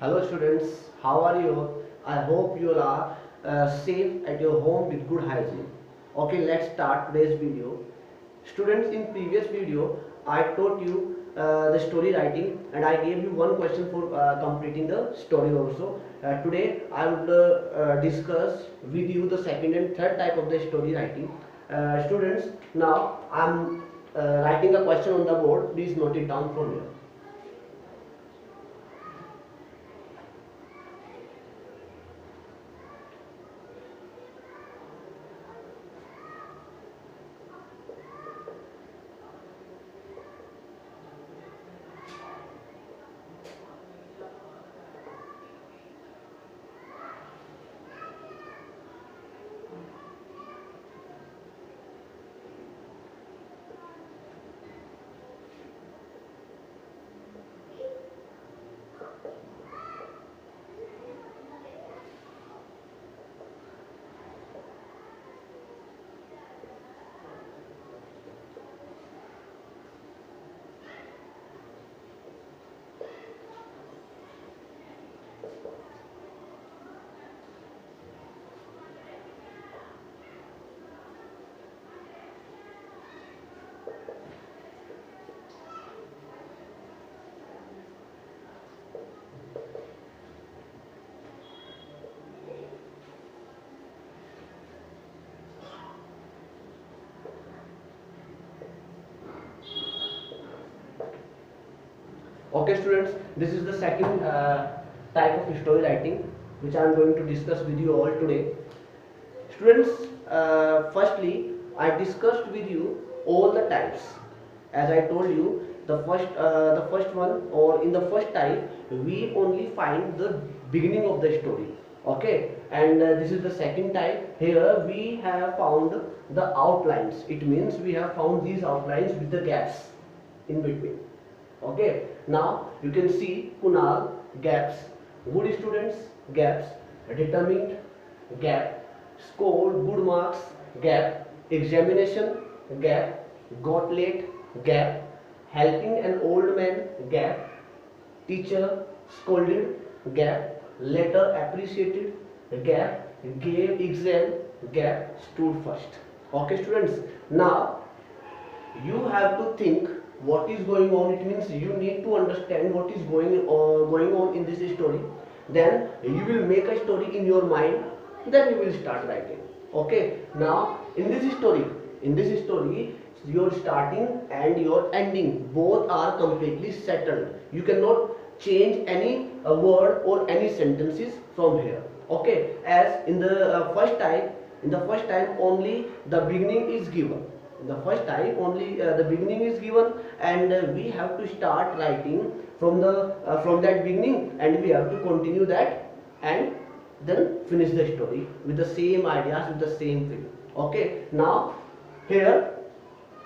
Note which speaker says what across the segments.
Speaker 1: Hello students, how are you? I hope you are safe at your home with good hygiene. Okay, let's start today's video. Students, in previous video, I taught you the story writing and I gave you one question for completing the story also. Today, I would discuss with you the second and third type of the story writing. Students, now I am writing a question on the board. Please note it down from here. Okay students, this is the second type of story writing which I am going to discuss with you all today. Students, firstly I discussed with you all the types. As I told you, the first one, or in the first type we only find the beginning of the story. Okay, and this is the second type. Here we have found the outlines. It means we have found these outlines with the gaps in between. Okay, now you can see Kunal, gaps, good students, gaps, determined, gap, scored good marks, gap, examination, gap, got late, gap, helping an old man, gap, teacher scolded, gap, later appreciated, gap, gave exam, gap, stood first. Okay students, now you have to think what is going on. It means you need to understand what is going on in this story. Then you will make a story in your mind, then you will start writing. Okay, now in this story your starting and your ending both are completely settled. You cannot change any word or any sentences from here. Okay, as in the first time only the beginning is given. The first time only the beginning is given, and we have to start writing from that beginning, and we have to continue that and then finish the story with the same ideas, with the same thing. Okay, now here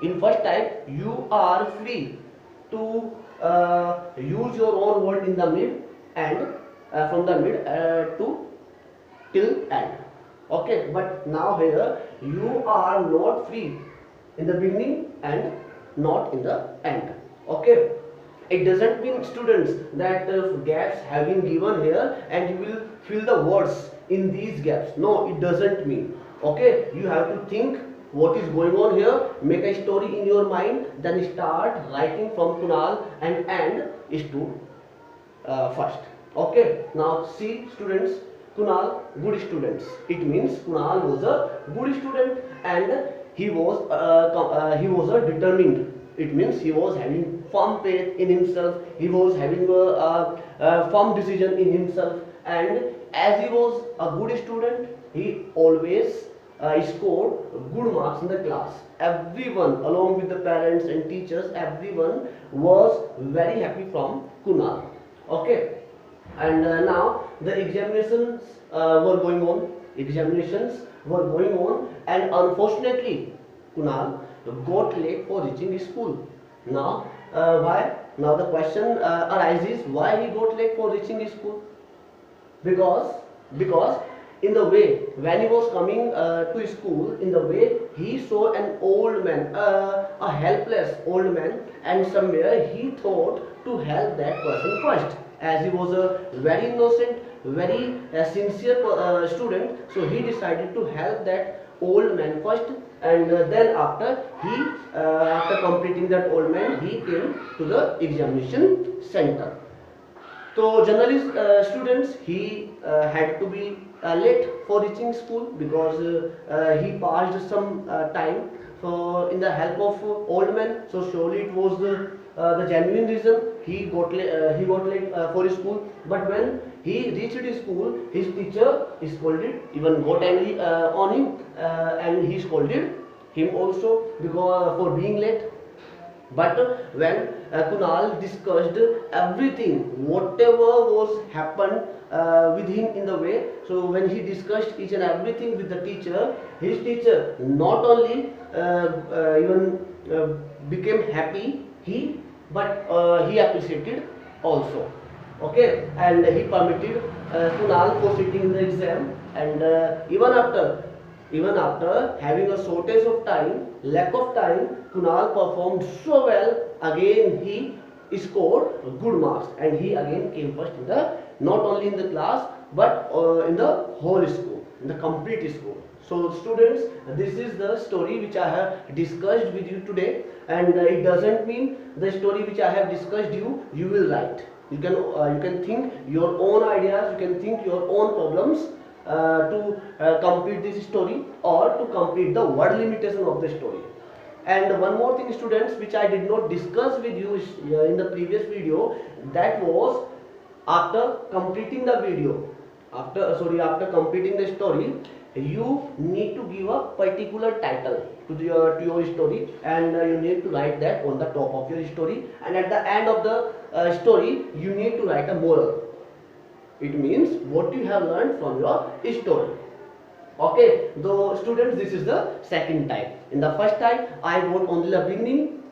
Speaker 1: in first type you are free to use your own word in the mid, and from the mid to till end. Okay, but now here you are not free in the beginning and not in the end. Okay, it doesn't mean students that gaps have been given here and you will fill the words in these gaps. No, it doesn't mean. Okay, you have to think what is going on here, make a story in your mind, then start writing from Kunal and end is to first. Okay, now see students, Kunal good students. It means Kunal was a good student and he was a determined. It means he was having firm faith in himself. He was having a firm decision in himself, and as he was a good student, he always scored good marks in the class. Everyone, along with the parents and teachers, everyone was very happy from Kunal. Okay, and now the examinations were going on. Examinations were going on, and unfortunately Kunal got late for reaching school. Now why? Now the question arises, why he got late for reaching school? Because in the way when he was coming to school, in the way he saw an old man, a helpless old man, and somewhere he thought to help that person first, as he was a very innocent, very sincere student. So he decided to help that old man first, and then after he after completing that old man, he came to the examination center. So generally students, he had to be late for reaching school, because he passed some time for in the help of old man. So surely it was the genuine reason he got late for his school. But when he reached his school, his teacher scolded, even got angry on him, and he scolded him also because for being late. But when Kunal discussed everything, whatever was happened with him in the way, so when he discussed each and everything with the teacher, his teacher not only even became happy, he appreciated also. Okay, and he permitted Kunal for sitting in the exam, and even after having a shortage of time, lack of time, Kunal performed so well. Again, he scored good marks, and he again came first in the, not only in the class, but in the whole school, in the complete school. So students, this is the story which I have discussed with you today, and it doesn't mean the story which I have discussed you will write. You can think your own ideas, you can think your own problems to complete this story, or to complete the word limitation of the story. And one more thing students, which I did not discuss with you in the previous video, that was after completing the video, after completing the story, you need to give a particular title to your story, and you need to write that on the top of your story, and at the end of the story you need to write a moral. It means what you have learned from your story. Okay, so students, this is the second type. In the first type, I wrote only the beginning,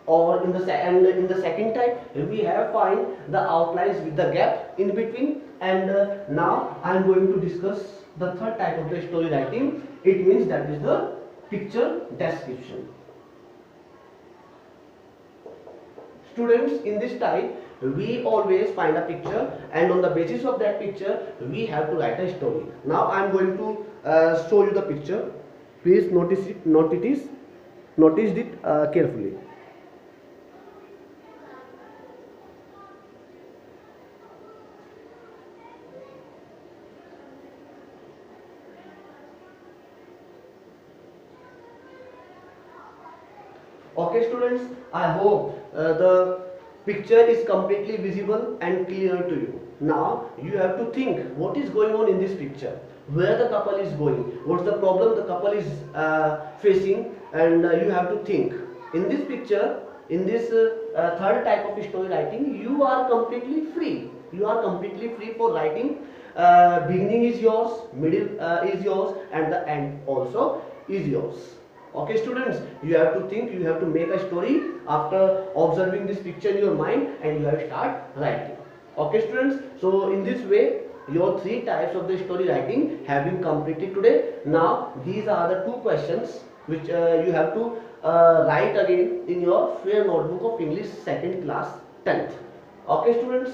Speaker 1: or in the second type, we have find the outlines with the gap in between. And now I am going to discuss the third type of the story writing. It means that is the picture description. Students, in this type, we always find a picture, and on the basis of that picture we have to write a story. Now I am going to show you the picture. Please notice it carefully. Okay students, I hope the picture is completely visible and clear to you. Now you have to think what is going on in this picture, where the couple is going, what's the problem the couple is facing, and you have to think. In this picture, in this third type of story writing, you are completely free. You are completely free for writing. Beginning is yours, middle is yours, and the end also is yours. Okay students, you have to think, you have to make a story after observing this picture in your mind, and you have to start writing. Okay students, so in this way your three types of the story writing have been completed today. Now these are the two questions which you have to write again in your fair notebook of English second class 10th. Okay students.